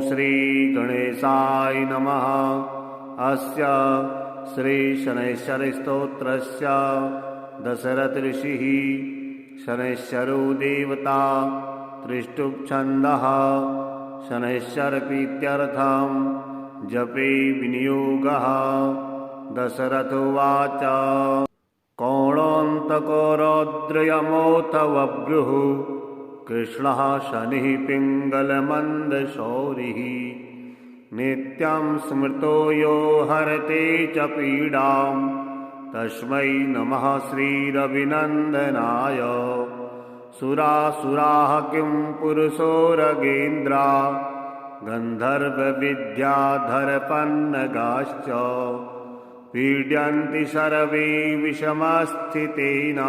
श्री गणेशाय नमः। अस्य श्री शनैश्चरस्तोत्रस्य दशरथ ऋषिः शनैश्चरो देवता त्रिष्टुप्छन्दः शनैश्चरप्रीत्यर्थं जपे विनियोगः। दशरथोवाच कोणान्तको रौद्रयमोऽथ वभ्रुः कृष्णः शनिः पिङ्गलमन्दशौरिः नित्यं स्मृतो यो हरते च पीडां तस्मै नमः श्रीरविनन्दनाय। सुरासुराः किं पुरुषोरगेन्द्रा गन्धर्वविद्याधरपन्नगाश्च पीड्यन्ति सर्वे विषमस्थितेन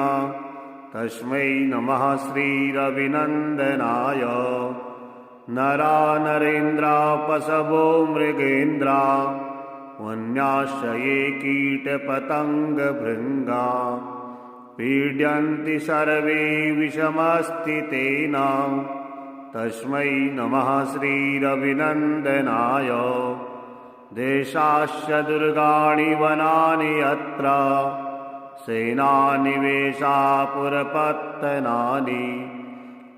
तस्मै नमः श्रीरविनन्दनाय। नरा नरेन्द्रा पशवो मृगेन्द्रा वन्याश्रये कीटपतङ्गभृङ्गा पीड्यन्ति सर्वे विषमस्थितेन तस्मै नमः श्रीरविनन्दनाय। देशास्य दुर्गाणि वनानि यत्र सेनानिवेशापुरपत्तनानि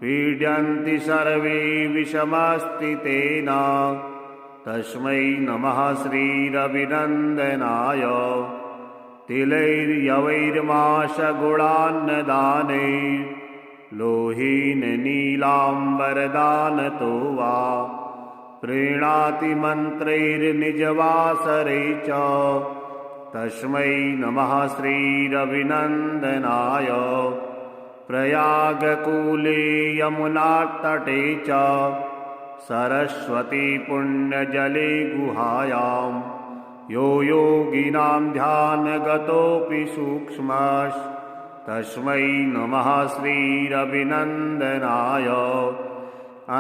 पीड्यन्ति सर्वे विषमस्थितेन तस्मै नमः श्रीरविनन्दनाय। तिलैर्यवैर्माशगुणान्नदाने लोहीन नीलाम्बरदानतो वा प्रीणाति मन्त्रैर्निजवासरे च तस्मै नमः श्रीरविनन्दनाय। प्रयागकूले यमुनातटे च सरस्वती पुण्यजले गुहायां यो योगिनां ध्यानगतोऽपि सूक्ष्मः तस्मै नमः श्रीरविनन्दनाय।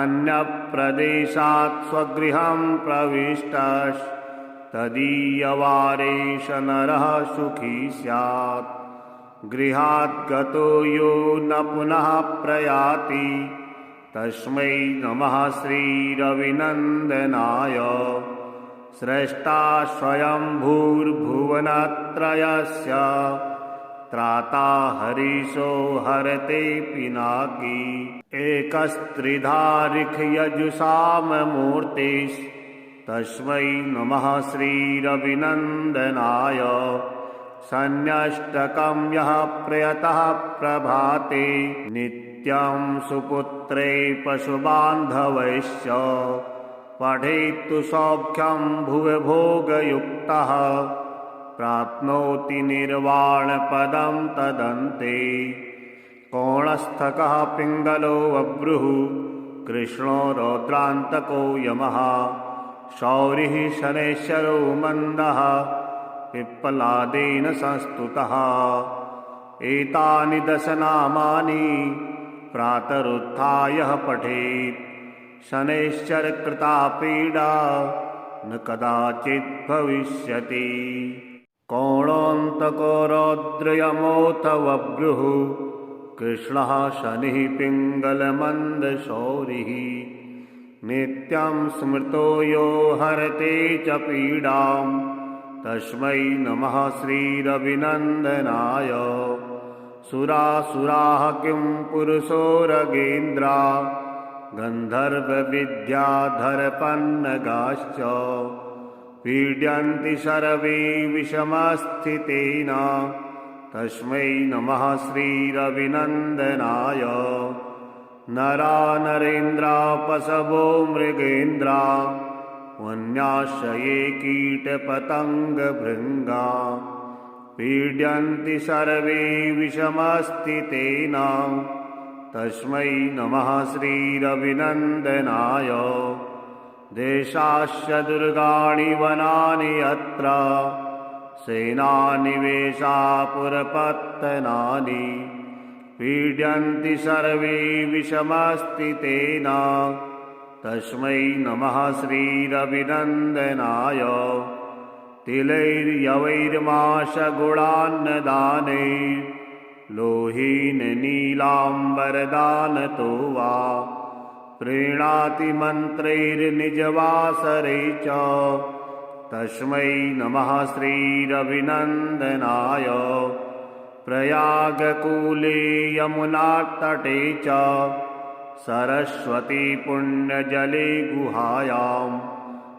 अन्यप्रदेशात् स्वगृहं प्रविष्टः तदीयवारेश नरः सुखी स्यात् गृहात् गतो यो न पुनः प्रयाति तस्मै नमः श्रीरविनन्दनाय। स्रष्टा स्वयंभूर्भुवनत्रयस्य त्राता हरीशो हरते पिनाकी एकस्त्रिधारिखयजुषाममूर्तिः तस्मै नमः श्रीरविनन्दनाय। सन्न्यष्टकं यः प्रयतः प्रभाते नित्यं सुपुत्रे पशुबान्धवैश्च पठेत्तु सौख्यं भुवभोगयुक्तः प्राप्नोति निर्वाणपदं तदन्ते। कोणस्थकः पिङ्गलो वभ्रुः कृष्णो रौद्रान्तको यमः शौरिः शनैश्चरो मन्दः पिप्पलादेन संस्तुतः। एतानि दशनामानि प्रातरुत्थाय पठेत् शनैश्चरकृता पीडा न कदाचित् भविष्यति। कोणान्तको रौद्रयमोऽथ वभ्रुः कृष्णः शनिः पिङ्गलमन्दशौरिः नित्यं स्मृतो यो हरते च पीडां तस्मै नमः श्रीरविनन्दनाय। सुरासुराः किं पुरुषोरगेन्द्रा गन्धर्वविद्याधरपन्नगाश्च पीड्यन्ति सर्वे विषमस्थितेन तस्मै नमः श्रीरविनन्दनाय। नरा नरेन्द्रा पशवो मृगेन्द्रा वन्याश्रये कीटपतङ्गभृङ्गा पीड्यन्ति सर्वे विषमस्थितेन तस्मै नमः श्रीरविनन्दनाय। देशास्य दुर्गाणि वनानि यत्र सेनानिवेशापुरपत्तनानि पीड्यन्ति सर्वे विषमस्थितेन तस्मै नमः श्रीरविनन्दनाय। तिलैर्यवैर्माशगुणान्नदाने लोहीन नीलाम्बरदानतो वा प्रीणाति मन्त्रैर्निजवासरे च तस्मै नमः श्रीरविनन्दनाय। प्रयागकूले यमुनातटे च सरस्वती पुण्यजले गुहायां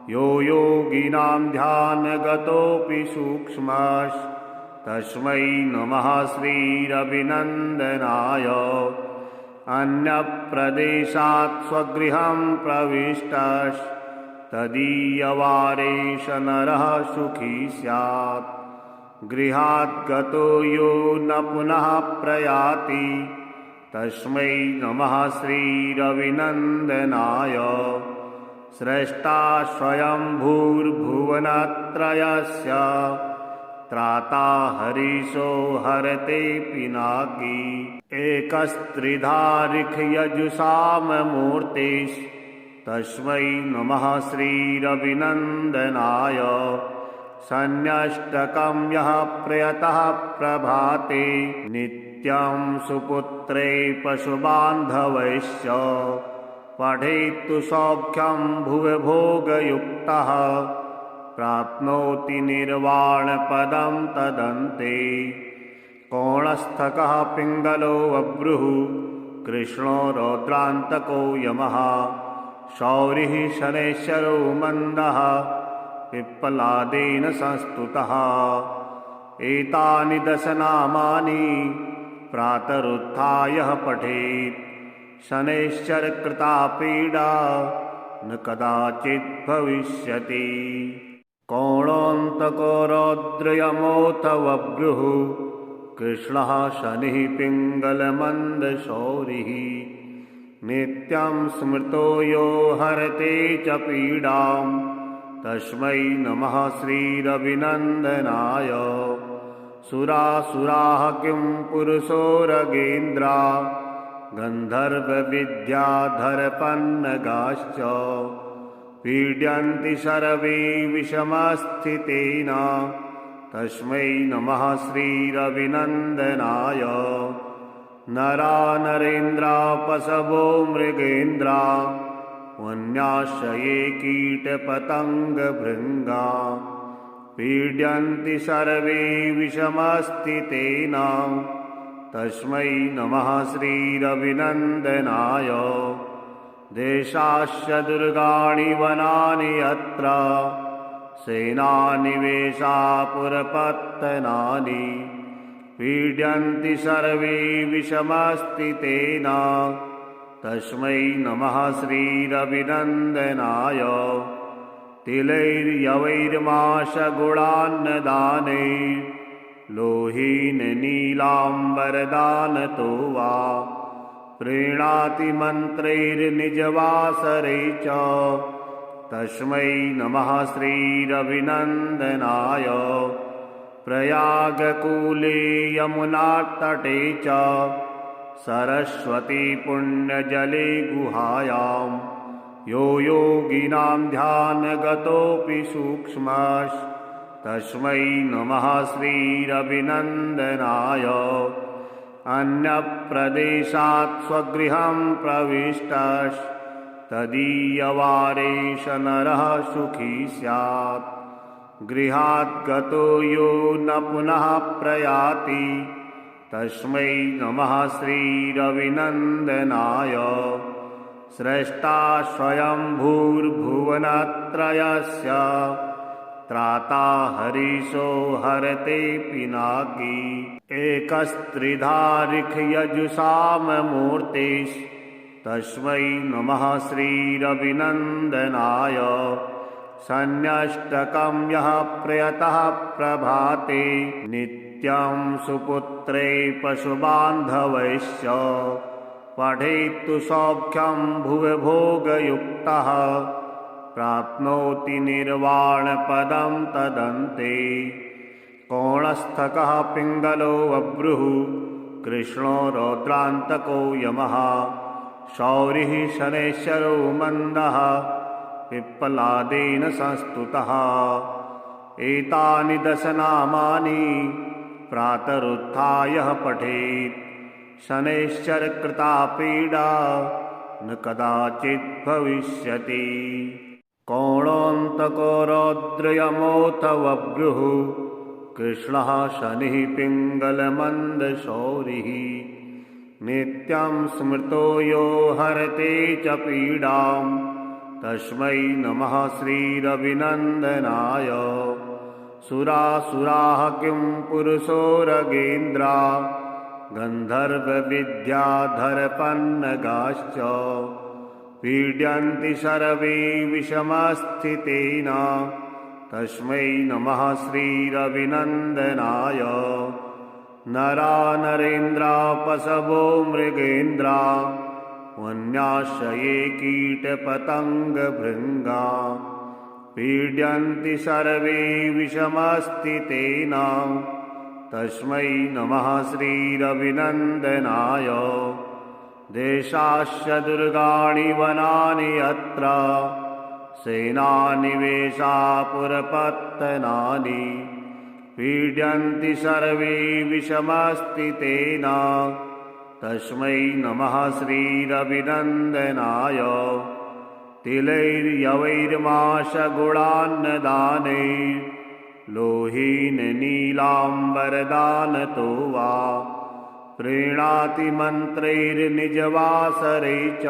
यो योगिनां ध्यानगतोऽपि सूक्ष्मस्तस्मै नमः श्रीरविनन्दनाय। अन्यप्रदेशात् स्वगृहं प्रविष्टस्तदीयवारेश नरः सुखी स्यात्। गृहात् गतो यो न पुनः प्रयाति तस्मै नमः श्रीरविनन्दनाय। स्रष्टा स्वयंभूर्भुवनत्रयस्य त्राता हरीशो हरते पिनाकी। एकस्त्रिधारिखयजुषाममूर्तिस्तस्मै नमः श्रीरविनन्दनाय। सन्न्यष्टकं यः प्रयतः प्रभाते नित्यं सुपुत्रे पशुबान्धवैश्च पठेत्तु सौख्यं भुवभोगयुक्तः प्राप्नोति निर्वाणपदं तदन्ते। कोणस्थकः पिङ्गलो अब्रुः कृष्णो रौद्रान्तको यमः शौरिः शनैश्चरो मन्दः पिप्पलादेन संस्तुतः। एतानि दशनामानि प्रातरुत्थाय पठेत् शनैश्चरकृता पीडा न कदाचित् भविष्यति। कोणोऽन्तको रौद्रयमोऽथ वभ्रुः कृष्णः शनिः पिङ्गलमन्दशौरिः नित्यं स्मृतो यो हरते च पीडां तस्मै नमः श्रीरविनन्दनाय। सुरासुराः किं पुरुषोरगेन्द्रा गन्धर्वविद्याधरपन्नगाश्च पीड्यन्ति सर्वे विषमस्थितेन तस्मै नमः श्रीरविनन्दनाय। नरा नरेन्द्रापशवो मृगेन्द्रा वन्याश्रये कीटपतङ्गभृङ्गा पीड्यन्ति सर्वे विषमस्थितेन तस्मै नमः श्रीरविनन्दनाय। देशास्य दुर्गाणि वनानि यत्र सेनानिवेशापुरपत्तनानि पीड्यन्ति सर्वे विषमस्थितेन तस्मै नमः श्रीरविनन्दनाय। तिलैर्यवैर्माशगुणान्नदानैर्लोहीन नीलाम्बरदानतो वा प्रीणाति मन्त्रैर्निजवासरे च तस्मै नमः श्रीरविनन्दनाय। प्रयागकूले यमुनातटे च सरस्वती पुण्यजले गुहायां यो योगिनां ध्यानगतोऽपि सूक्ष्मस्तस्मै नमः श्रीरविनन्दनाय। अन्यप्रदेशात् स्वगृहं प्रविष्टस्तदीयवारेश नरः सुखी स्यात्। गृहात् गतो यो न पुनः प्रयाति तस्मै नमः श्रीरविनन्दनाय। स्रष्टा स्वयंभूर्भुवनत्रयस्य त्राता हरीशो हरते पिनाकी। एकस्त्रिधारिखयजुषाममूर्तिस्तस्मै नमः श्रीरविनन्दनाय। सन्न्यष्टकं यः प्रयतः प्रभाते नित्यं सुपुत्रे पशुबान्धवैश्च पठेत्तु सौख्यं भुवभोगयुक्तः प्राप्नोति निर्वाणपदं तदन्ते। कोणस्थकः पिङ्गलो अब्रुः कृष्णो रौद्रान्तको यमः शौरिः शनैश्चरो मन्दः पिप्पलादेन संस्तुतः। एतानि दशनामानि प्रातरुत्थाय पठेत् शनैश्चरकृता पीडा न कदाचित् भविष्यति। कोणान्तको रौद्रयमोऽथ वभ्रुः कृष्णः शनिः पिङ्गलमन्दशौरिः। नित्यं स्मृतो यो हरते च पीडां तस्मै नमः श्रीरविनन्दनाय। सुरासुराः किं पुरुषोरगेन्द्रा गन्धर्वविद्याधरपन्नगाश्च पीड्यन्ति सर्वे विषमस्थितेन तस्मै नमः श्रीरविनन्दनाय। नरा नरेन्द्रा पशवो मृगेन्द्रा वन्याश्रये कीटपतङ्गभृङ्गा पीड्यन्ति सर्वे विषमस्थितेन तस्मै नमः श्रीरविनन्दनाय। देशास्य दुर्गाणि वनानि यत्र सेनानिवेशापुरपत्तनानि पीड्यन्ति सर्वे विषमस्थितेन तस्मै नमः श्रीरविनन्दनाय। तिलैर्यवैर्माशगुणान्नदानैर्लोहीन नीलाम्बरदानतो वा प्रीणाति मन्त्रैर्निजवासरे च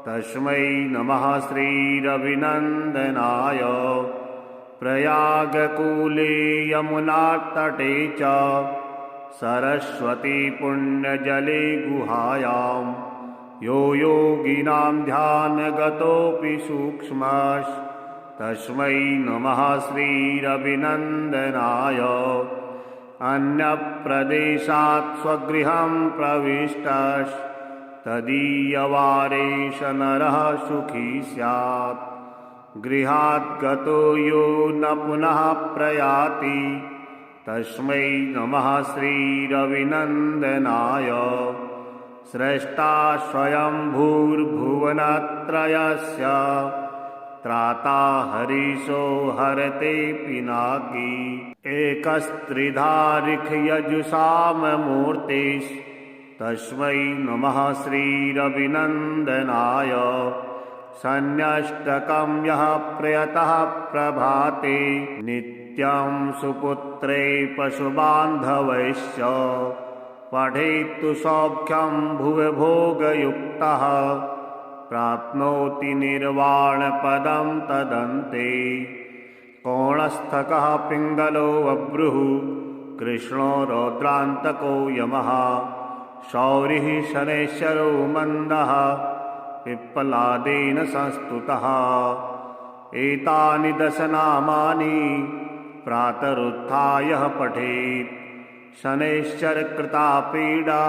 तस्मै नमः श्रीरविनन्दनाय। प्रयागकूले यमुनातटे च सरस्वती पुण्यजले गुहायां यो योगिनां ध्यानगतोऽपि सूक्ष्मस्तस्मै नमः श्रीरविनन्दनाय। अन्यप्रदेशात् स्वगृहं प्रविष्टस्तदीयवारेश नरः सुखी स्यात्। गृहात् गतो यो न पुनः प्रयाति तस्मै नमः श्रीरविनन्दनाय। स्रष्टा स्वयंभूर्भुवनत्रयस्य त्राता हरीशो हरते पिनाकी। एकस्त्रिधारिखयजुषाममूर्तिस्तस्मै नमः श्रीरविनन्दनाय। सन्न्यष्टकं यः प्रयतः प्रभाते नित्यं सुपुत्रे पशुबान्धवैश्च पठेत्तु सौख्यं भुवभोगयुक्तः प्राप्नोति निर्वाणपदं तदन्ते। कोणस्थकः पिङ्गलो वभ्रुः कृष्णो रौद्रान्तको यमः शौरिः शनैश्चरो मन्दः पिप्पलादेन संस्तुतः। एतानि दशनामानि प्रातरुत्थाय पठेत् शनैश्चरकृता पीडा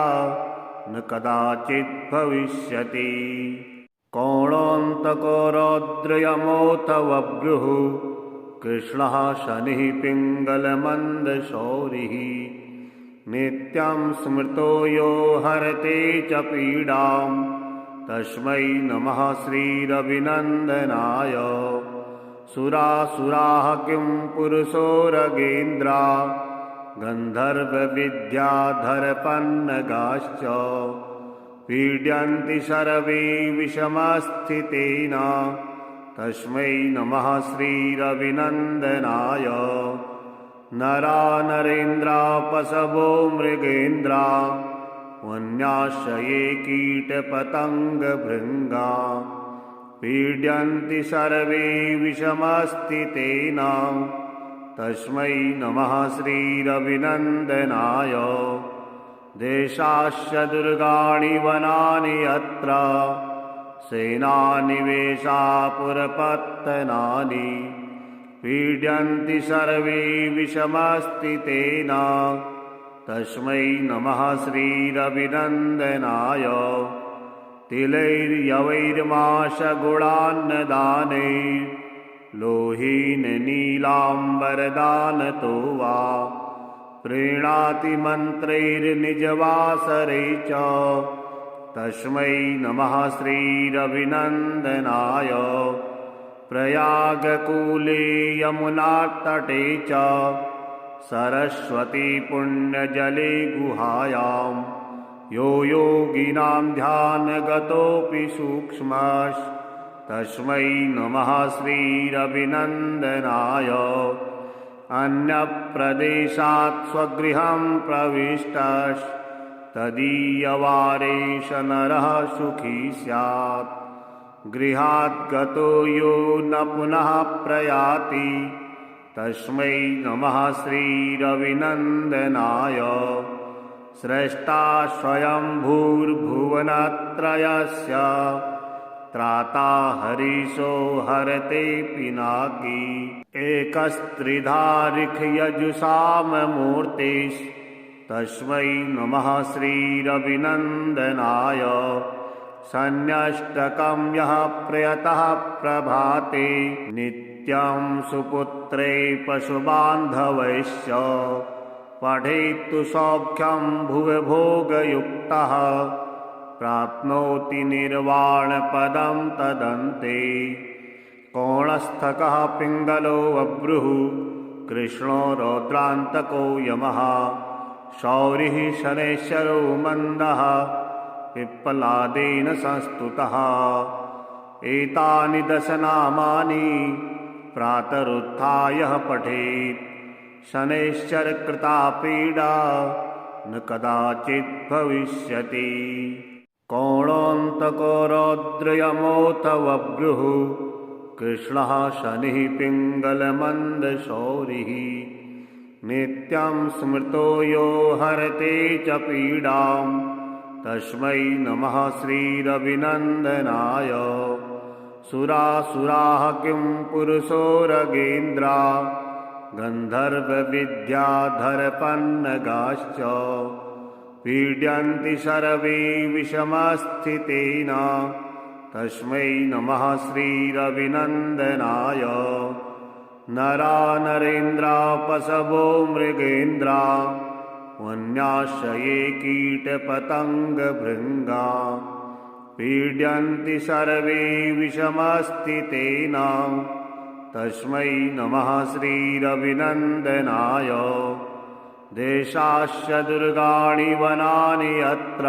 न कदाचित् भविष्यति। कोणान्तको रौद्रयमोऽथ वभ्रुः कृष्णः शनिः पिङ्गलमन्दशौरिः। नित्यं स्मृतो यो हरते च पीडां तस्मै नमः श्रीरविनन्दनाय। सुरासुराः किं पुरुषोरगेन्द्रा गन्धर्वविद्याधरपन्नगाश्च पीड्यन्ति सर्वे विषमस्थितेन तस्मै नमः श्रीरविनन्दनाय। नरा नरेन्द्रा पशवो मृगेन्द्रा वन्याश्रये कीटपतङ्गभृङ्गा पीड्यन्ति सर्वे विषमस्थितेन तस्मै नमः श्रीरविनन्दनाय। देशास्य दुर्गाणि वनानि यत्र सेनानिवेशापुरपत्तनानि पीड्यन्ति सर्वे विषमस्थितेन तस्मै नमः श्रीरविनन्दनाय। तिलैर्यवैर्माशगुणान्नदानैर्लोहीन नीलाम्बरदानतो वा प्रीणाति मन्त्रैर्निजवासरे च तस्मै नमः श्रीरविनन्दनाय। प्रयागकूले यमुनातटे च सरस्वती पुण्यजले गुहायां यो योगिनां ध्यानगतोऽपि सूक्ष्मः तस्मै नमः श्रीरविनन्दनाय। अन्यप्रदेशात् स्वगृहं प्रविष्टस्तदीयवारेश नरः सुखी स्यात्। गृहात् गतो यो न पुनः प्रयाति तस्मै नमः श्रीरविनन्दनाय। स्रष्टा स्वयंभूर्भुवनत्रयस्य त्राता हरीशो हरते पिनाकी। एकस्त्रिधारिखयजुषाममूर्तिस्तस्मै नमः श्रीरविनन्दनाय। सन्न्यष्टकं यः प्रयतः प्रभाते नित्यं सुपुत्रे पशुबान्धवैश्च पठेत्तु सौख्यं भुवि भोगयुक्तः प्राप्नोति निर्वाणपदं तदन्ते। कोणस्थकः पिङ्गलो अब्रुः कृष्णो रौद्रान्तको यमः शौरिः शनैश्चरो मन्दः पिप्पलादेन संस्तुतः। एतानि दशनामानि प्रातरुत्थाय पठेत् शनैश्चरकृता पीडा न कदाचित् भविष्यति। कोणोऽन्तको रौद्रयमोऽथ वभ्रुः कृष्णः शनिः पिङ्गलमन्दशौरिः। नित्यं स्मृतो यो हरते च पीडां तस्मै नमः श्रीरविनन्दनाय। सुरासुराः किं पुरुषोरगेन्द्रा गन्धर्वविद्याधरपन्नगाश्च पीड्यन्ति सर्वे विषमस्थितेन तस्मै नमः श्रीरविनन्दनाय। नरा नरेन्द्रा पशवो मृगेन्द्रा वन्याश्रये कीटपतङ्गभृङ्गा पीड्यन्ति सर्वे विषमस्थितेन तस्मै नमः श्रीरविनन्दनाय। देशाश्च दुर्गाणि वनानि यत्र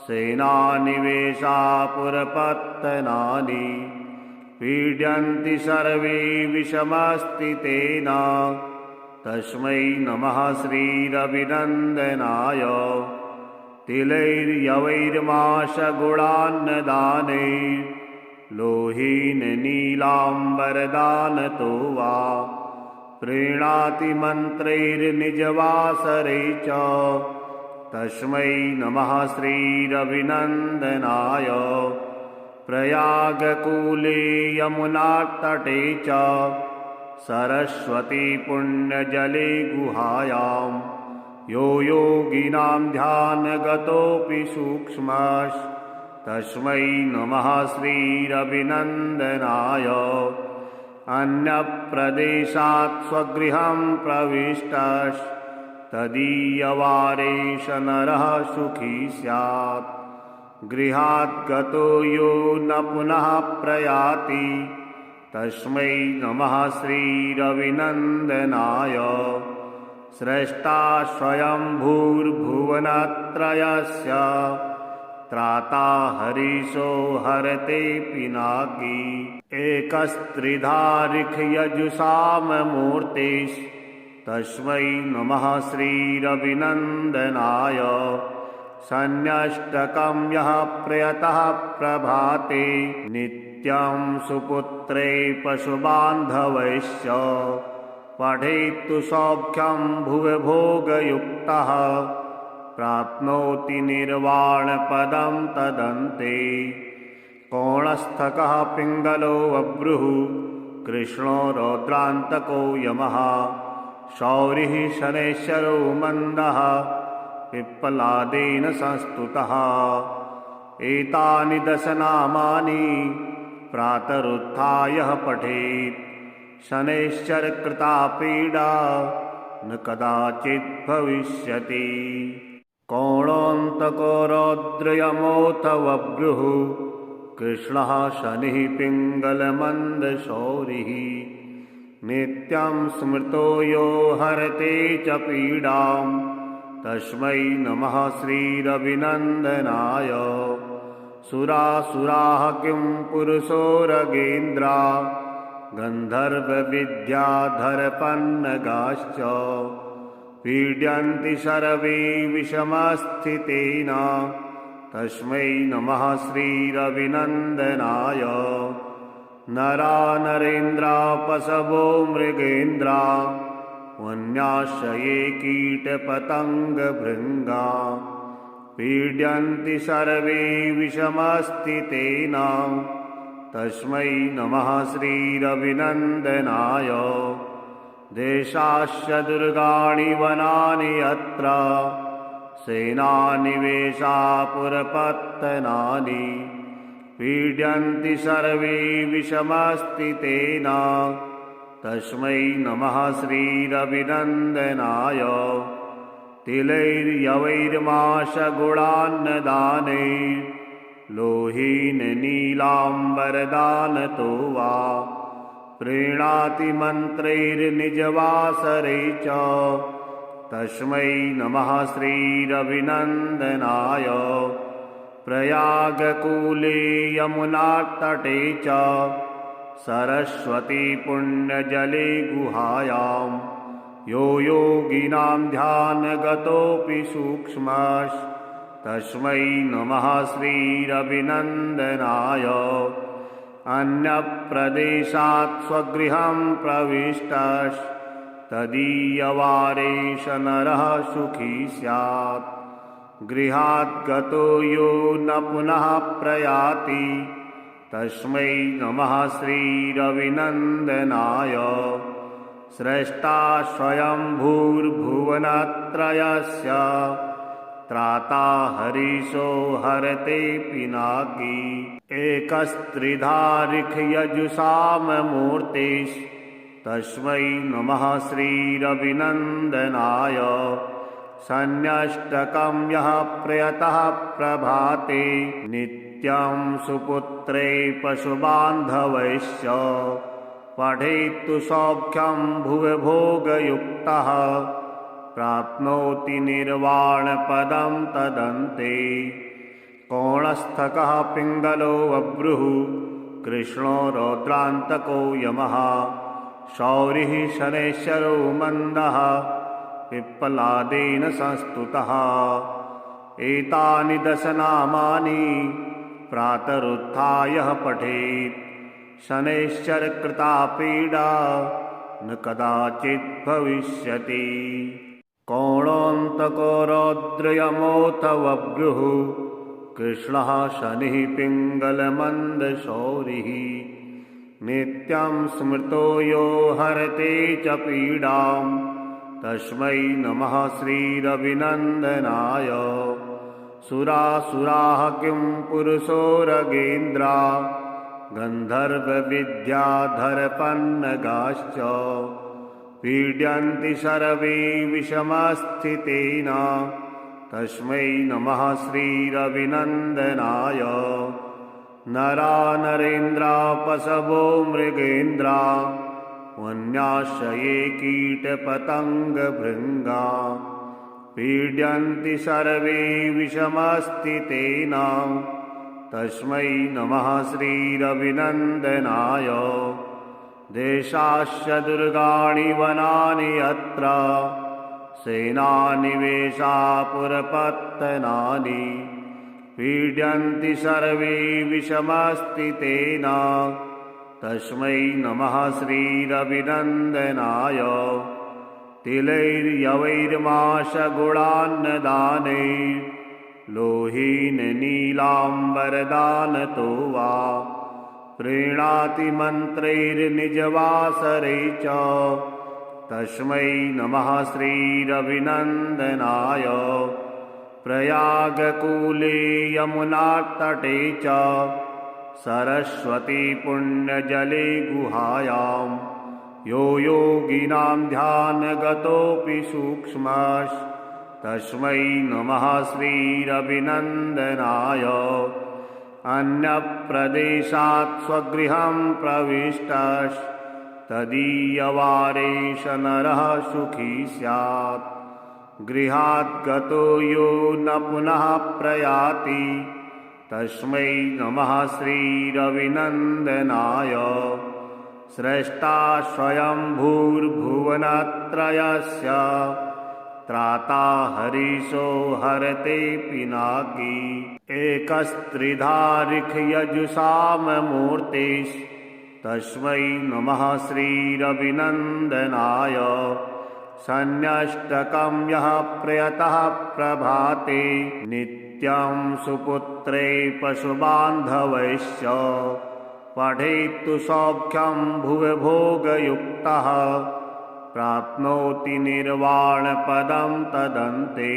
सेनानिवेशापुरपत्तनानि पीड्यन्ति सर्वे विषमस्थितेन तस्मै नमः श्रीरविनन्दनाय। तिलैर्यवैर्माशगुणान्नदानैर्लोहीन नीलाम्बरदानतो वा प्रीणाति मन्त्रैर्निजवासरे च तस्मै नमः श्रीरविनन्दनाय। प्रयागकूले यमुनातटे च सरस्वती पुण्यजले गुहायां यो योगिनां ध्यानगतोऽपि सूक्ष्मः तस्मै नमः श्रीरविनन्दनाय। अन्यप्रदेशात् स्वगृहं प्रविष्टस्तदीयवारेश नरः सुखी स्यात्। गृहात् गतो यो न पुनः प्रयाति तस्मै नमः श्रीरविनन्दनाय। स्रष्टा स्वयंभूर्भुवनत्रयस्य त्राता हरीशो हरते पिनाकी। एकस्त्रिधारिखयजुषाममूर्तिस्तस्मै नमः श्रीरविनन्दनाय। सन्न्यष्टकं यः प्रयतः प्रभाते नित्यं सुपुत्रे पशुबान्धवैश्च पठेत्तु सौख्यं भुवि भोगयुक्तः प्राप्नोति निर्वाणपदं तदन्ते। कोणस्थकः पिङ्गलो अब्रुः कृष्णो रौद्रान्तको यमः शौरिः शनैश्चरो मन्दः पिप्पलादेन संस्तुतः। एतानि दशनामानि प्रातरुत्थाय पठेत् शनैश्चरकृता पीडा न कदाचित् भविष्यति। कोणोऽन्तको रौद्रयमोऽथ वभ्रुः कृष्णः शनिः पिङ्गलमन्दशौरिः। नित्यं स्मृतो यो हरते च पीडां तस्मै नमः श्रीरभिनन्दनाय। सुरासुराः किं पुरुषोरगेन्द्रा गन्धर्वविद्याधरपन्नगाश्च पीड्यन्ति सर्वे विषमस्थितेन तस्मै नमः श्रीरभिनन्दनाय। नरा नरेन्द्रा पशवो मृगेन्द्रा वन्याश्रये कीटपतङ्गभृङ्गा पीड्यन्ति सर्वे विषमस्थितेन तस्मै नमः श्रीरभिनन्दनाय। देशास्य दुर्गाणि वनानि यत्र सेनानिवेशापुरपत्तनानि पीड्यन्ति सर्वे विषमस्थितेन तस्मै नमः श्रीरभिनन्दनाय। तिलैर्यवैर्माशगुणान्नदानैः लोहीन नीलाम्बरदानतो वा प्रीणाति मन्त्रैर्निजवासरे च तस्मै नमः श्रीरभिनन्दनाय। प्रयागकूले यमुनातटे च सरस्वती पुण्यजले गुहायां यो योगिनां ध्यानगतोऽपि सूक्ष्मः तस्मै नमः श्रीरभिनन्दनाय। अन्यप्रदेशात् स्वगृहं प्रविष्टः तदीयवारेश नरः सुखी स्यात् गृहात् गतो यो न पुनः प्रयाति तस्मै नमः श्रीरभिनन्दनाय। स्रष्टा स्वयंभूर्भुवनत्रयस्य त्राता हरीशो हरते पिनाकी एकस्त्रिधारिखयजुषाममूर्तिः तस्मै नमः श्रीरभिनन्दनाय। सन्न्यष्टकं यः प्रयतः प्रभाते नित्यं सुपुत्रे पशुबान्धवैश्च पठेत्तु सौख्यं भुवभोगयुक्तः प्राप्नोति निर्वाणपदं तदन्ते। कोणस्थकः पिङ्गलो अब्रुः कृष्णो रौद्रान्तको यमः शौरिः शनैश्चरो मन्दः पिप्पलादेन संस्तुतः। एतानि दशनामानि प्रातरुत्थाय पठेत् शनैश्चरकृता पीडा न कदाचित् भविष्यति। कोणोऽन्तको रौद्रयमोऽथ वभ्रुः कृष्णः शनिः पिङ्गलमन्दशौरिः नित्यं स्मृतो यो हरते च पीडां तस्मै नमः श्रीरभिनन्दनाय। सुरासुराः किं पुरुषोरगेन्द्रा गन्धर्वविद्याधरपन्नगाश्च पीड्यन्ति सर्वे विषमस्थितेन तस्मै नमः श्रीरभिनन्दनाय। नरा नरेन्द्रा पशवो मृगेन्द्रा वन्याश्रये कीटपतङ्गभृङ्गा पीड्यन्ति सर्वे विषमस्थितेन तस्मै नमः श्रीरभिनन्दनाय। देशास्य दुर्गाणि वनानि यत्र सेनानिवेशापुरपत्तनानि पीड्यन्ति सर्वे विषमस्थितेन तस्मै नमः श्रीरभिनन्दनाय। तिलैर्यवैर्माशगुणान्नदानैः लोहीन नीलाम्बरदानतो वा प्रीणाति मन्त्रैर्निजवासरे च तस्मै नमः श्रीरभिनन्दनाय। प्रयागकूले यमुनातटे च सरस्वती पुण्यजले गुहायां यो योगिनां ध्यानगतोऽपि सूक्ष्मः तस्मै नमः श्रीरभिनन्दनाय। अन्यप्रदेशात् स्वगृहं प्रविष्टः तदीयवारेश नरः सुखी स्यात् गृहात् गतो यो न पुनः प्रयाति तस्मै नमः श्रीरविनन्दनाय। स्रष्टा स्वयंभूर्भुवनत्रयस्य त्राता हरीशो हरते पिनाकी। एकस्त्रिधारिखयजुषाममूर्तिस्तस्मै नमः श्रीरविनन्दनाय। सन्न्यष्टकं यः प्रयतः प्रभाते नित्यं सुपुत्रे पशुबान्धवैश्च पठेत्तु सौख्यं भुवि भोगयुक्तः प्राप्नोति निर्वाणपदं तदन्ते।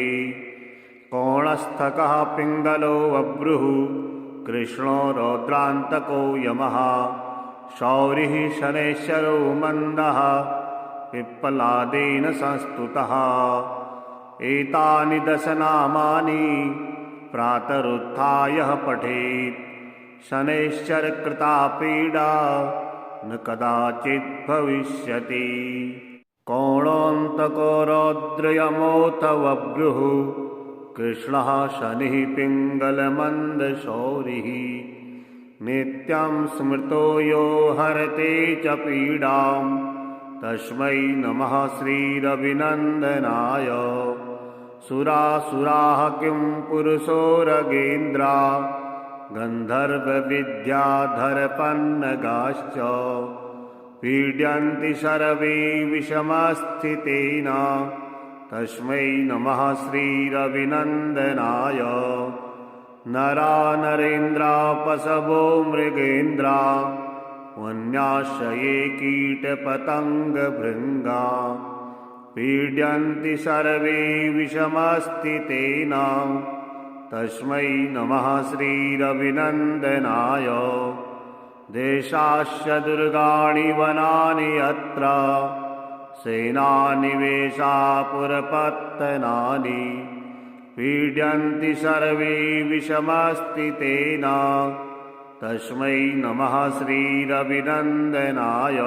कोणस्थकः पिङ्गलो बभ्रुः कृष्णो रौद्रान्तको यमः शौरिः शनैश्चरो मन्दः पिप्पलादेन संस्तुतः। एतानि दशनामानि प्रातरुत्थाय पठेत् शनैश्चरकृता पीडा न कदाचित् भविष्यति। कोणोऽन्तको रौद्रयमोऽथ बभ्रुः कृष्णः शनिः पिङ्गलमन्दशौरिः नित्यं स्मृतो यो हरते च पीडां तस्मै नमः श्रीरविनन्दनाय। सुरासुराः किं पुरुषोरगेन्द्रा गन्धर्वविद्याधरपन्नगाश्च पीड्यन्ति सर्वे विषमस्थितेन तस्मै नमः श्रीरविनन्दनाय। नरा नरेन्द्रा पशवो मृगेन्द्रा वन्याश्रये कीटपतङ्गभृङ्गा पीड्यन्ति सर्वे विषमस्थितेन तस्मै नमः श्रीरविनन्दनाय। देशास्य दुर्गाणि वनानि यत्र सेनानिवेशापुरपत्तनानि पीड्यन्ति सर्वे विषमस्थितेन तस्मै नमः श्रीरविनन्दनाय।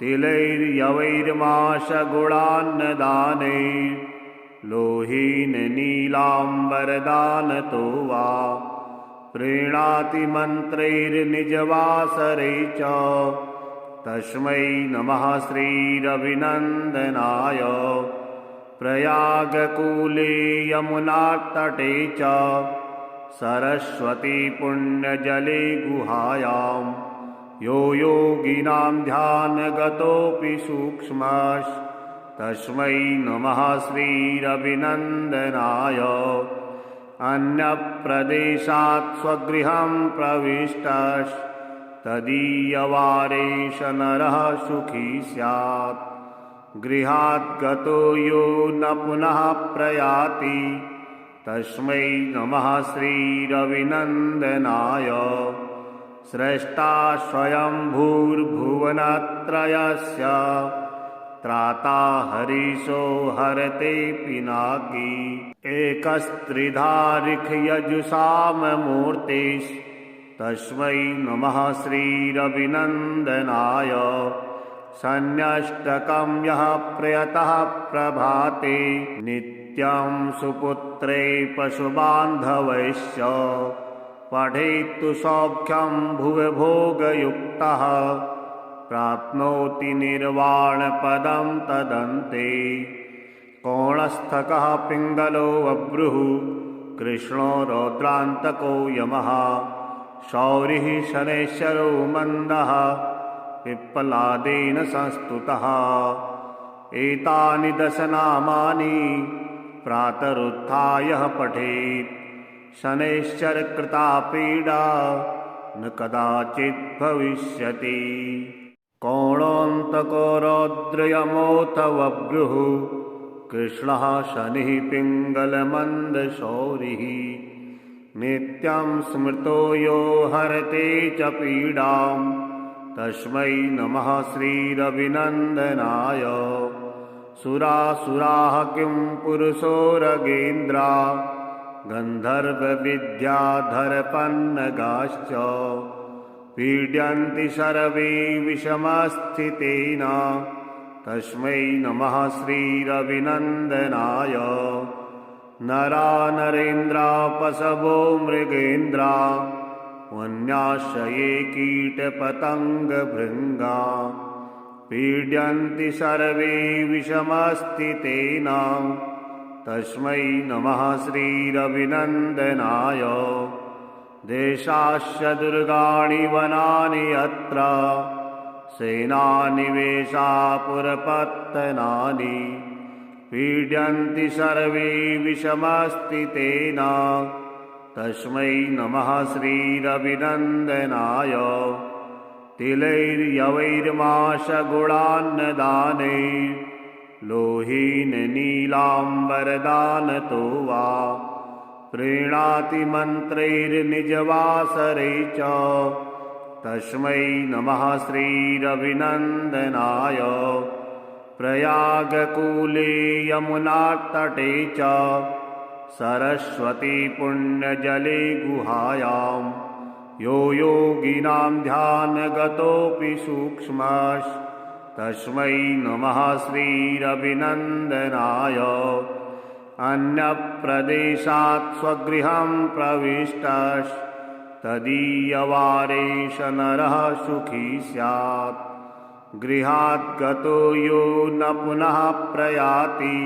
तिलैर्यवैर्माशगुणान्नदानैर्लोहीन नीलाम्बरदानतो वा प्रीणाति मन्त्रैर्निजवासरे च तस्मै नमः श्रीरविनन्दनाय। प्रयागकूले यमुनातटे च सरस्वती पुण्यजले गुहायां यो योगिनां ध्यानगतोऽपि सूक्ष्मस्तस्मै नमः श्रीरविनन्दनाय। अन्यप्रदेशात् स्वगृहं प्रविष्टस्तदीयवारेश नरः सुखी स्यात्। गृहात् गतो यो न पुनः प्रयाति तस्मै नमः श्रीरविनन्दनाय। स्रष्टा स्वयंभूर्भुवनत्रयस्य त्राता हरीशो हरते पिनाकी। एकस्त्रिधारिखयजुषाममूर्तिस्तस्मै नमः श्रीरविनन्दनाय। सन्न्यष्टकं यः प्रयतः प्रभाते नित्यं सुपुत्रे पशुबान्धवैश्च पठेत्तु सौख्यं भुवि भोगयुक्तः प्राप्नोति निर्वाणपदं तदन्ते। कोणस्थकः पिङ्गलो बभ्रुः कृष्णो रौद्रान्तको यमः शौरिः शनैश्चरो मन्दः पिप्पलादेन संस्तुतः। एतानि दशनामानि प्रातरुत्थाय पठेत् शनैश्चरकृता पीडा न कदाचित् भविष्यति। कोणोऽन्तको रौद्रयमोऽथ बभ्रुः कृष्णः शनिः पिङ्गलमन्दशौरिः नित्यं स्मृतो यो हरते च पीडां तस्मै नमः श्रीरविनन्दनाय। सुरासुराः किं पुरुषोरगेन्द्रा गन्धर्वविद्याधरपन्नगाश्च पीड्यन्ति सर्वे विषमस्थितेन तस्मै नमः श्रीरविनन्दनाय। नरा नरेन्द्रा पशवो मृगेन्द्रा वन्याश्च ये कीटपतङ्गभृङ्गा पीड्यन्ति सर्वे विषमस्थितेन तस्मै नमः श्रीरविनन्दनाय। देशाश्च दुर्गाणि वनानि यत्र सेनानिवेशापुरपत्तनानि पीड्यन्ति सर्वे विषमस्थितेन तस्मै नमः श्रीरविनन्दनाय। तिलैर्यवैर्माशगुणान्नदाने लोहीन नीलाम्बरदानतो वा प्रीणाति मन्त्रैर्निजवासरे च तस्मै नमः श्रीरविनन्दनाय। प्रयागकूले यमुनातटे च सरस्वती पुण्यजले गुहायां यो योगिनां ध्यानगतोऽपि सूक्ष्मस्तस्मै नमः श्रीरविनन्दनाय। अन्यप्रदेशात् स्वगृहं प्रविष्टस्तदीयवारेश नरः सुखी स्यात्। गृहात् गतो यो न पुनः प्रयाति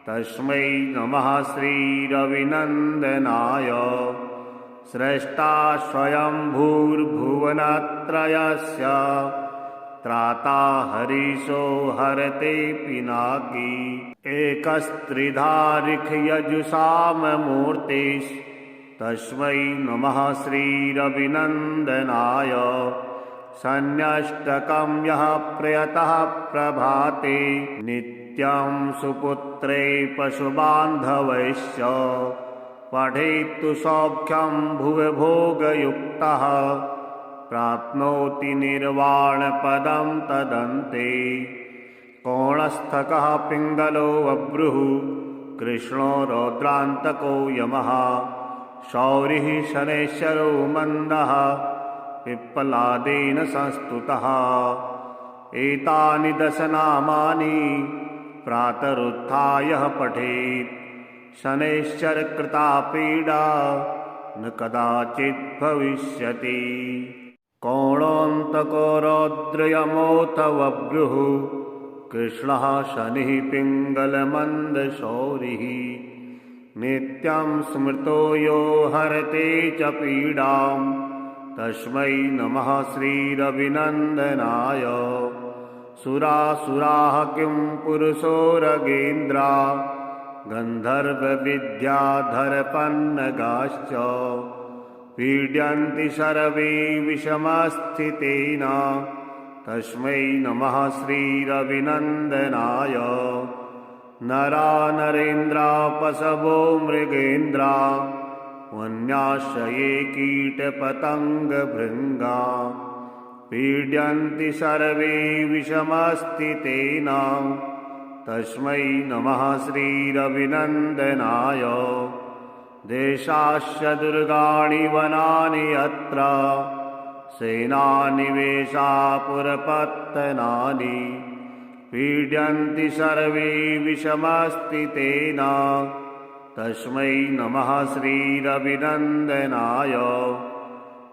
तस्मै नमः श्रीरविनन्दनाय। स्रष्टा स्वयंभूर्भुवनत्रयस्य त्राता हरीशो हरते पिनाकी एकस्त्रिधारिखयजुषाममूर्तिस्तस्मै नमः श्रीरविनन्दनाय। सन्न्यष्टकं यः प्रयतः प्रभाते नित्यं सुपुत्रे पशुबान्धवैश्च पठेत्तु सौख्यं भुवभोगयुक्तः प्राप्नोति निर्वाणपदं तदन्ते। कोणस्थकः पिङ्गलो बभ्रुः कृष्णो रौद्रान्तको यमः शौरिः शनैश्चरो मन्दः पिप्पलादेन संस्तुतः। एतानि दशनामानि प्रातरुत्थाय पठेत् शनैश्चरकृता पीडा न कदाचित् भविष्यति। कोणोऽन्तको रौद्रयमोऽथ बभ्रुः कृष्णः शनिः पिङ्गलमन्दशौरिः नित्यं स्मृतो यो हरते च पीडां तस्मै नमः श्रीरविनन्दनाय। सुरासुराः किं पुरुषोरगेन्द्रा गन्धर्वविद्याधरपन्नगाश्च पीड्यन्ति सर्वे विषमस्थितेन तस्मै नमः श्रीरविनन्दनाय। नरा नरेन्द्रा पशवो मृगेन्द्रा वन्याश्च ये कीटपतङ्गभृङ्गा पीड्यन्ति सर्वे विषमस्थितेन तस्मै नमः श्रीरविनन्दनाय। देशाश्च दुर्गाणि वनानि यत्र सेनानिवेशापुरपत्तनानि पीड्यन्ति सर्वे विषमस्थितेन तस्मै नमः श्रीरविनन्दनाय।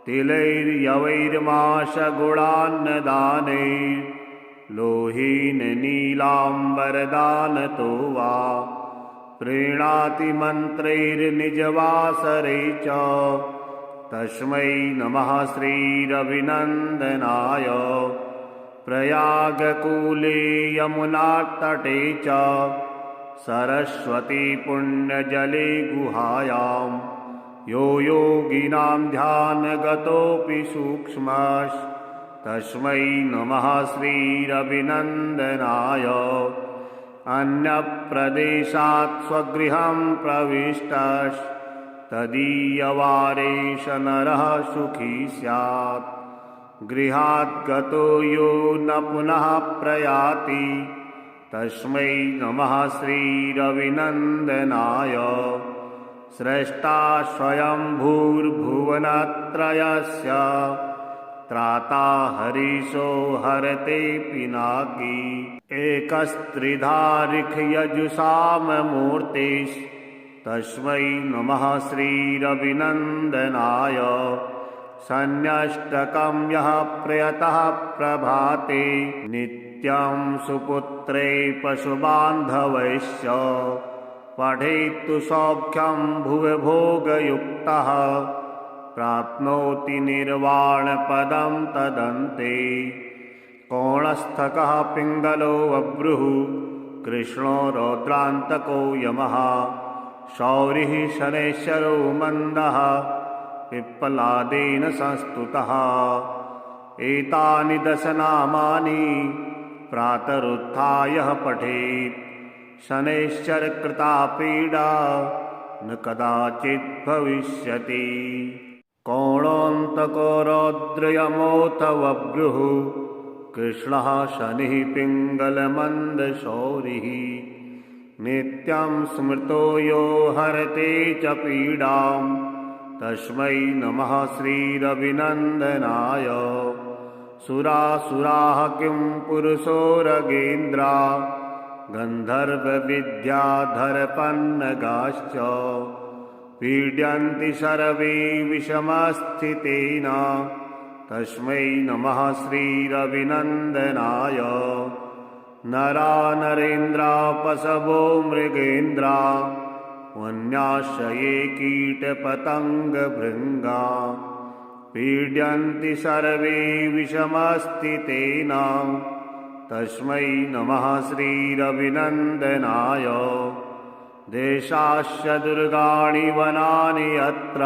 तिलैर्यवैर्माशगुणान्नदाने लोहीन नीलाम्बरदानतो वा प्रीणाति मन्त्रैर्निजवासरे च तस्मै नमः श्रीरविनन्दनाय। प्रयागकूले यमुनातटे च सरस्वती पुण्यजले गुहायां यो योगिनां ध्यानगतोऽपि सूक्ष्मस्तस्मै नमः श्रीरविनन्दनाय। अन्यप्रदेशात् स्वगृहं प्रविष्टस्तदीयवारेश नरः सुखी स्यात्। गृहात् गतो यो न पुनः प्रयाति तस्मै नमः श्रीरविनन्दनाय। स्रष्टा स्वयंभूर्भुवनत्रयस्य त्राता हरीशो हरते पिनाकी। एकस्त्रिधारिखयजुषाममूर्तिस् तस्मै नमः श्रीरविनन्दनाय। सन्न्यष्टकं यः प्रयतः प्रभाते नित्यं सुपुत्रे पशुबान्धवैश्च पठेत्तु सौख्यं भुवि भोगयुक्तः प्राप्नोति निर्वाणपदं तदन्ते। कोणस्थकः पिङ्गलो बभ्रुः कृष्णो रौद्रान्तको यमः शौरिः शनैश्चरो मन्दः पिप्पलादेन संस्तुतः। एतानि दशनामानि प्रातरुत्थाय पठेत् शनैश्चरकृता पीडा न कदाचित् भविष्यति। कोणोऽन्तको रौद्रयमोऽथ बभ्रुः कृष्णः शनिः पिङ्गलमन्दशौरिः नित्यं स्मृतो यो हरते च पीडां तस्मै नमः श्रीरविनन्दनाय। सुरासुराः किं पुरुषोरगेन्द्रा गन्धर्वविद्याधरपन्नगाश्च पीड्यन्ति सर्वे विषमस्थितेन तस्मै नमः श्रीरविनन्दनाय। नरा नरेन्द्रा पशवो मृगेन्द्रा वन्याश्रये कीटपतङ्गभृङ्गा पीड्यन्ति सर्वे विषमस्थितेन तस्मै नमः श्रीरविनन्दनाय। देशास्य दुर्गाणि वनानि यत्र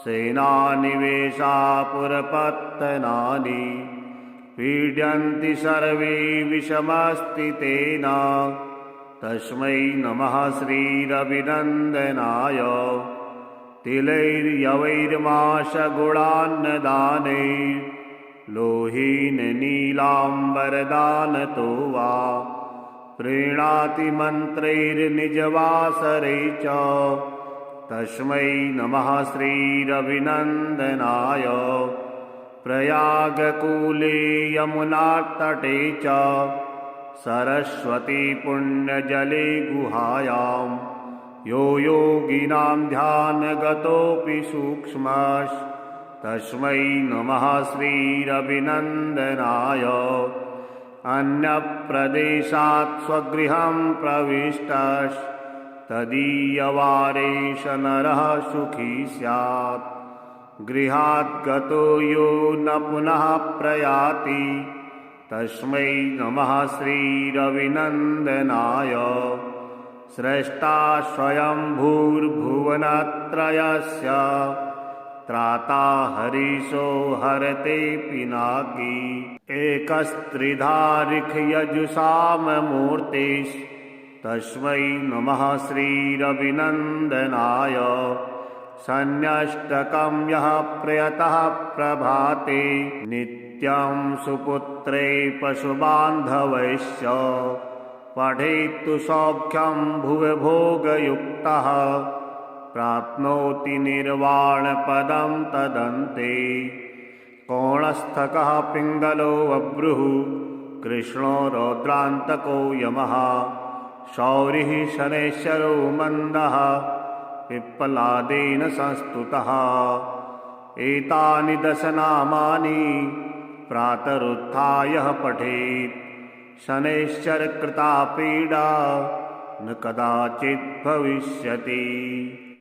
सेनानिवेशापुरपत्तनानि पीड्यन्ति सर्वे विषमस्थितेन तस्मै नमः श्रीरविनन्दनाय। तिलैर्यवैर्माशगुणान्नदानैर्लोहीन नीलाम्बरदानतो वा प्रीणाति मन्त्रैर्निजवासरे च तस्मै नमः श्रीरविनन्दनाय। प्रयागकूले यमुनातटे च सरस्वती पुण्यजले गुहायां यो योगिनां ध्यानगतोऽपि सूक्ष्मः तस्मै नमः श्रीरविनन्दनाय। अन्यप्रदेशात् स्वगृहं प्रविष्टः तदीयवारेश नरः सुखी स्यात् गृहात् गतो यो न पुनः प्रयाति तस्मै नमः श्रीरविनन्दनाय। स्रष्टा स्वयंभूर्भुवनत्रयस्य त्राता हरीशो हरते पिनाकी। एकस्त्रिधारिखयजुषाममूर्तिस् तस्मै नमः श्रीरविनन्दनाय। सन्न्यष्टकं यः प्रयतः प्रभाते नित्यं सुपुत्रे पशुबान्धवैश्च पठेत्तु सौख्यं भुवि भोगयुक्तः प्राप्नोति निर्वाणपदं तदन्ते। कोणस्थकः पिङ्गलो बभ्रुः कृष्णो रौद्रान्तको यमः शौरिः शनैश्चरो मन्दः पिप्पलादेन संस्तुतः। एतानि दशनामानि प्रातरुत्थाय पठेत् शनैश्चरकृता पीडा न कदाचित् भविष्यति।